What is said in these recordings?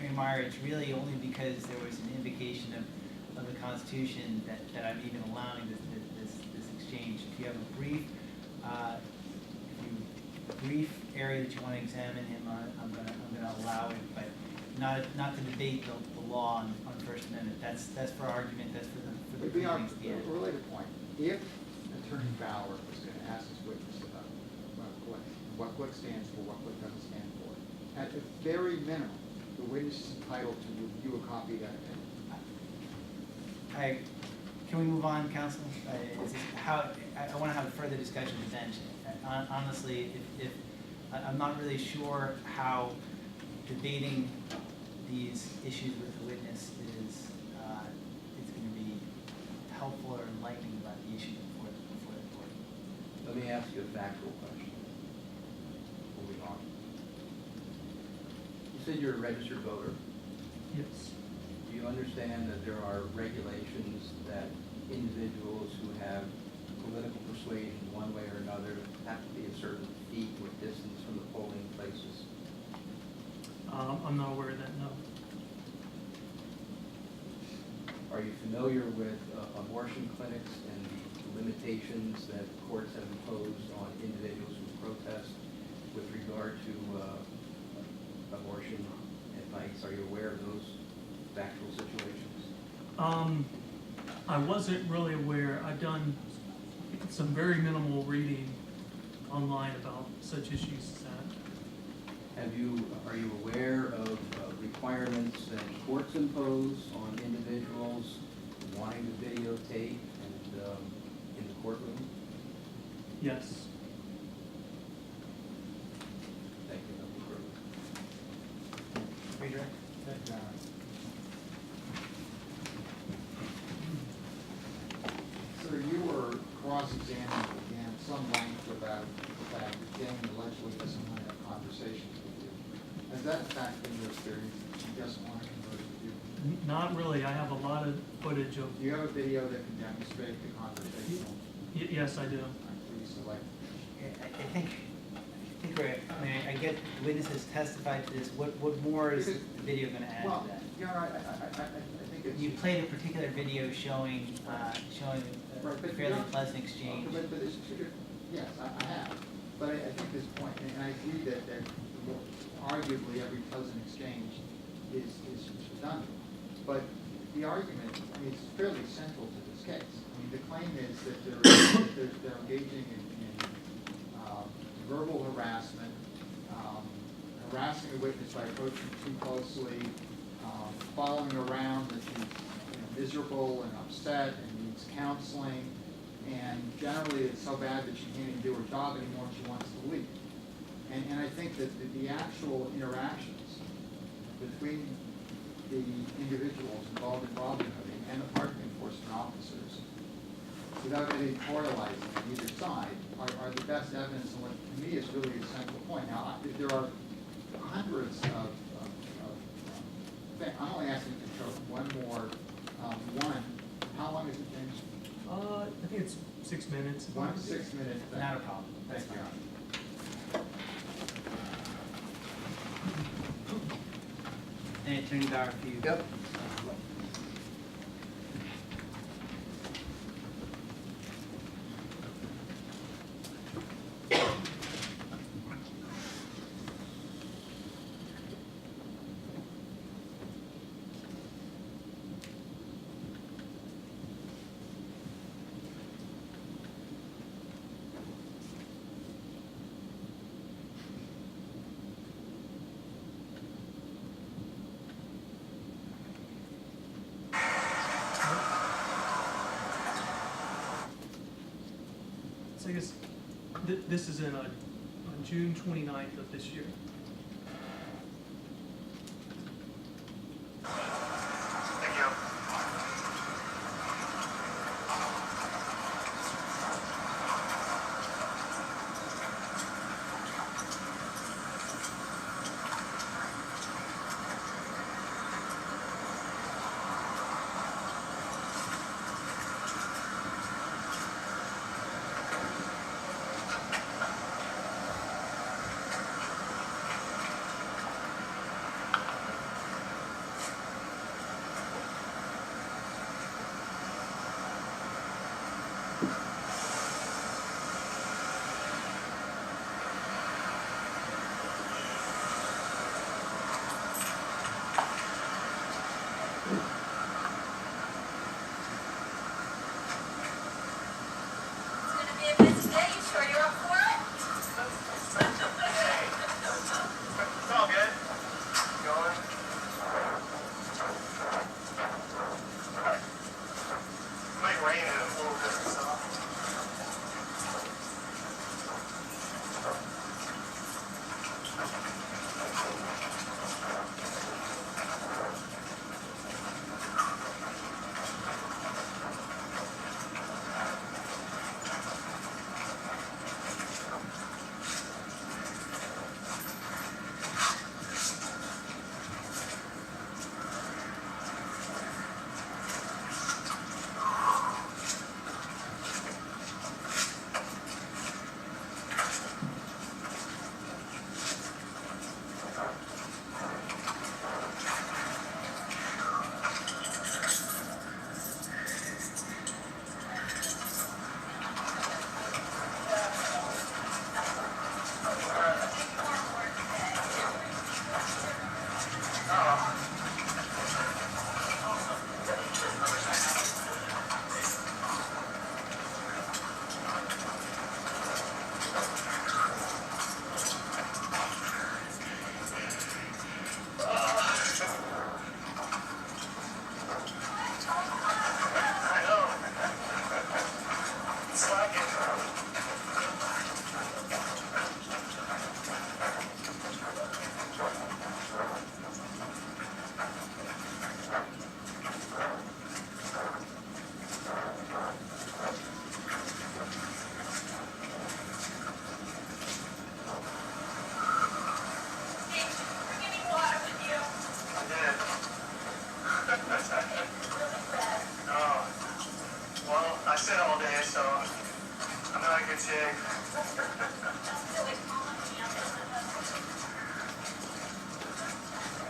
Attorney Meyer, it's really only because there was an invocation of the Constitution that I'm even allowing this exchange. If you have a brief area that you want to examine him on, I'm gonna allow it, but not to debate the law on First Amendment. That's for argument. That's for the briefings at the end. A related point. If Attorney Bauer was going to ask his witness about what QUIC stands for, what QUIC doesn't stand for, at the very minimum, the witness is entitled to review a copy of that opinion. Can we move on, counsel? I want to have a further discussion with the bench. Honestly, if I'm not really sure how debating these issues with the witness is going to be helpful or enlightening about the issue before the court. Let me ask you a factual question. Moving on. You said you're a registered voter. Yes. Do you understand that there are regulations that individuals who have political persuasion one way or another have to be a certain feet or distance from the polling places? I'm not aware of that, no. Are you familiar with abortion clinics and the limitations that courts have imposed on individuals who protest with regard to abortion advice? Are you aware of those factual situations? I wasn't really aware. I've done some very minimal reading online about such issues as that. Are you aware of requirements that courts impose on individuals wanting to videotape and in the courtroom? Yes. Thank you, Dr. Berger. Redirect. Sir, you were cross-examined again some length about the fact that Damon allegedly doesn't want to have conversations with you. Has that in fact been your experience? He doesn't want to converse with you? Not really. I have a lot of footage of. Do you have a video that can demonstrate the conversation? Yes, I do. Please select. I think I get witnesses testified to this. What more is the video going to add Well, to that? I think it's... You played a particular video showing Right, a but fairly you don't- pleasant exchange. But it's two different, yes, I have. But I think this point, and I agree that arguably every pleasant exchange is redundant. But the argument, I mean, it's fairly central to this case. I mean, the claim is that they're engaging in verbal harassment, harassing a witness by approaching too closely, following around that she's miserable and upset and needs counseling, and generally it's so bad that she can't even do her job anymore and she wants to leave. And I think that the actual interactions between the individuals involved in robbery and the parking enforcement officers, without editorializing on either side, are the best evidence and what to me is really a central point. Now, there are hundreds of things. I'm only asking to show one more. One, how long is it, James? I think it's 6 minutes. 1 6 minute thing. Not a problem. Thank you. And Attorney Bauer, for you. Yep. So I guess this is on June 29th of this year.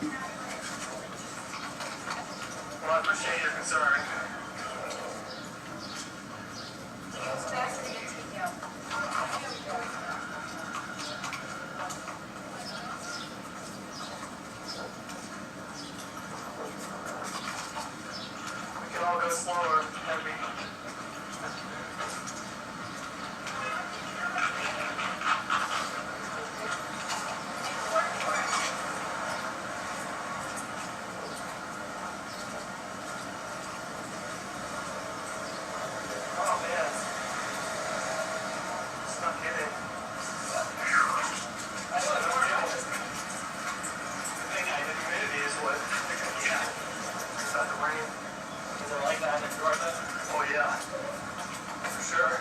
Well, I appreciate your concern. We can all go slower, maybe. Oh man, it's not kidding. I know it's hard. The thing, the humidity is what. Yeah. It's not the rain. Is it like that in Georgia? Oh yeah, for sure.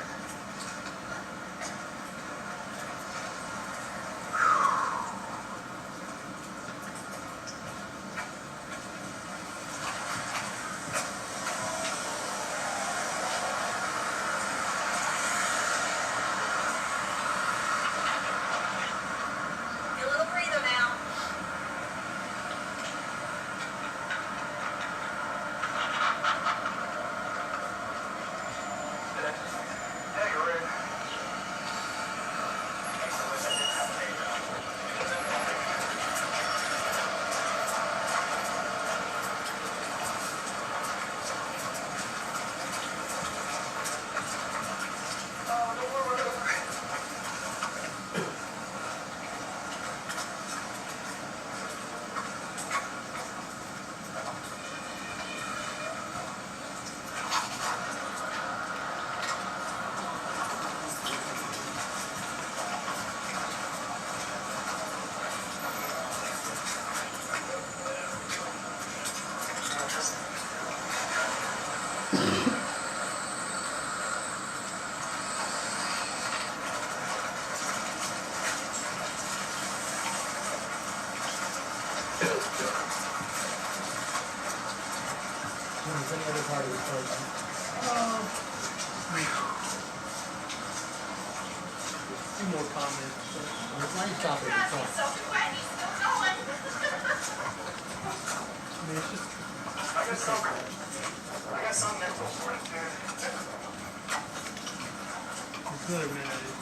Get a little breather now. Yeah, you're right. Oh, don't worry. Any other part of the program? Few more comments. It's nice topic, it's He's fun. so wet, he's still going. I mean, it's just, I got some mental fortitude. it's another minute.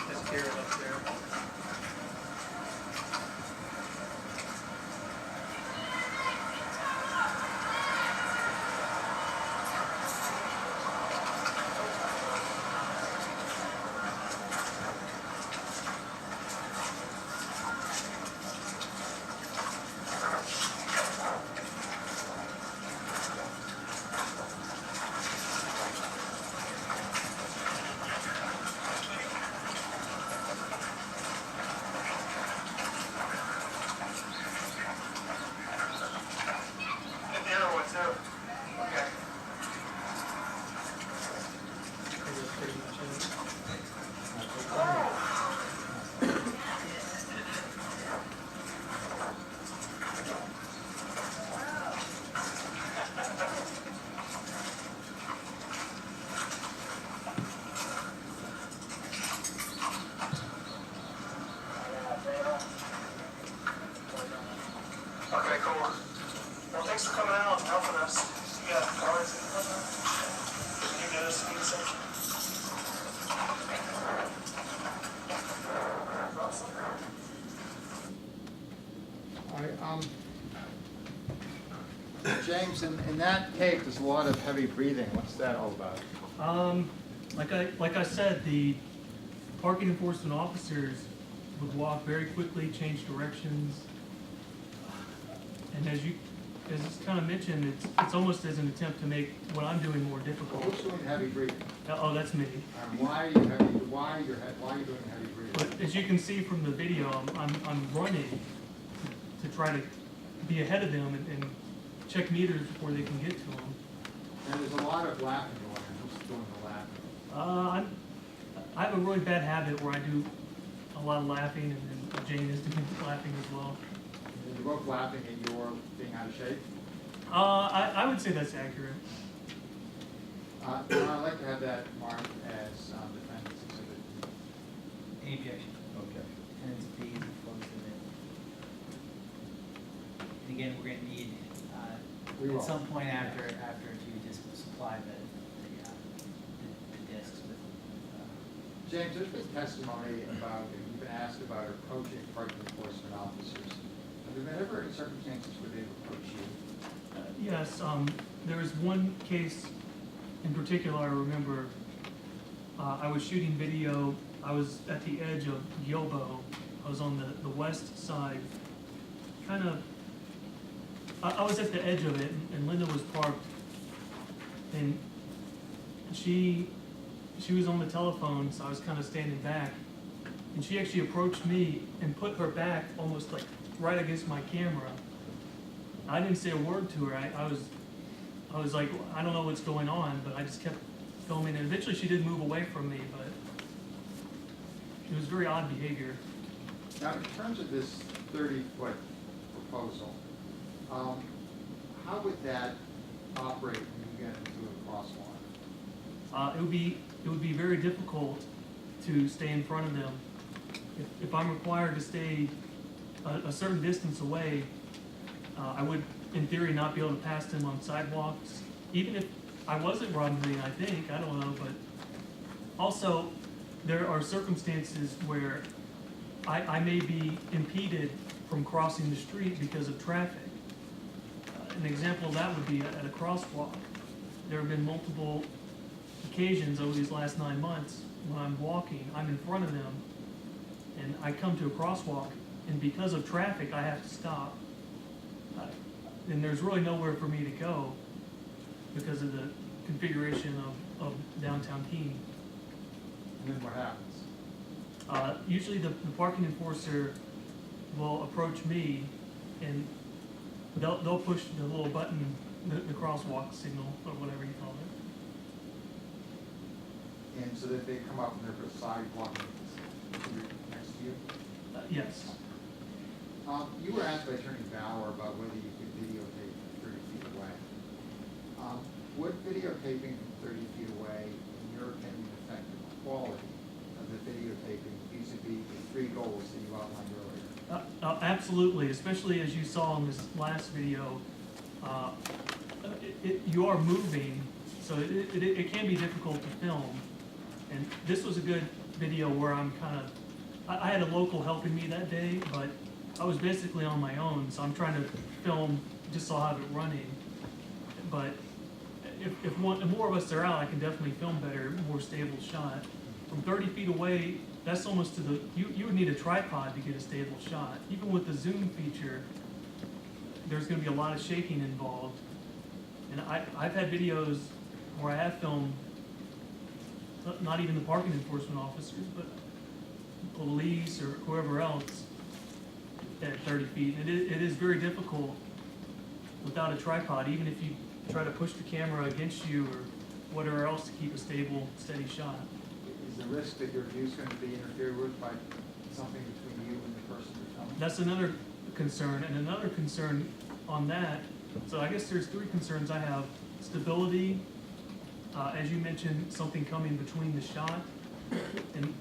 That's Garrett up there. And the other one too. Okay. I think that's pretty much it. Okay, cool. Well, thanks for coming out and helping us. You got cards and whatnot? Can you get us a good section? All right, James, in that tape, there's a lot of heavy breathing. What's that all about? Like I said, the parking enforcement officers would walk very quickly, change directions. And as it's kind of mentioned, it's almost as an attempt to make what I'm doing more difficult. Who's doing heavy breathing? Oh, that's me. Why are you doing heavy breathing? But as you can see from the video, I'm running to try to be ahead of them and check meters before they can get to them. And there's a lot of laughing going on. Who's doing the laughing? I have a really bad habit where I do a lot of laughing, and Jane is doing laughing as well. You're both laughing and you're being out of shape? I would say that's accurate. I'd like to have that marked as defendant's exhibit. Any objection? Okay. And it's B, close to it. And again, we're gonna need, We will. at some point after to just supply the discs with, James, there's been testimony about, you've been asked about approaching parking enforcement officers. Have there been ever any circumstances where they've approached you? Yes, there was one case in particular I remember. I was shooting video. I was at the edge of Gilbo. I was on the west side, kind of. I was at the edge of it, and Linda was parked, and she was on the telephone, so I was kind of standing back, and she actually approached me and put her back almost like right against my camera. I didn't say a word to her. I was like, I don't know what's going on, but I just kept filming, and eventually she did move away from me, but it was very odd behavior. Now, in terms of this 30-foot proposal, how would that operate when you get into a crosswalk? It would be very difficult to stay in front of them. If I'm required to stay a certain distance away, I would, in theory, not be able to pass them on sidewalks. Even if I wasn't robbing, I think, I don't know, but also there are circumstances where I may be impeded from crossing the street because of traffic. An example of that would be at a crosswalk. There have been multiple occasions over these last 9 months when I'm walking, I'm in front of them, and I come to a crosswalk, and because of traffic, I have to stop. And there's really nowhere for me to go because of the configuration of downtown Keene. And then what happens? Usually the parking enforcer will approach me and they'll push the little button, the crosswalk signal or whatever you call it. And so that they come up and they're sidewalk next to you? Yes. You were asked by Attorney Bauer about whether you could videotape from 30 feet away. Would videotaping from 30 feet away, in your opinion, affect the quality of the videotaping vis-a-vis the 3 goals that you outlined earlier? Absolutely, especially as you saw in this last video. You are moving, so it can be difficult to film. And this was a good video where I'm kind of, I had a local helping me that day, but I was basically on my own, so I'm trying to film just so I'll have it running. But if more of us are out, I can definitely film better, more stable shot. From 30 feet away, that's almost to the, you would need a tripod to get a stable shot. Even with the zoom feature, there's gonna be a lot of shaking involved. And I've had videos where I have filmed, not even the parking enforcement officers, but police or whoever else at 30 feet. It is very difficult without a tripod, even if you try to push the camera against you or whatever else to keep a stable, steady shot. Is the risk that your view is going to be interfered with by something between you and the person you're filming? That's another concern, and another concern on that, so I guess there's 3 concerns I have. Stability, as you mentioned, something coming between the shot, and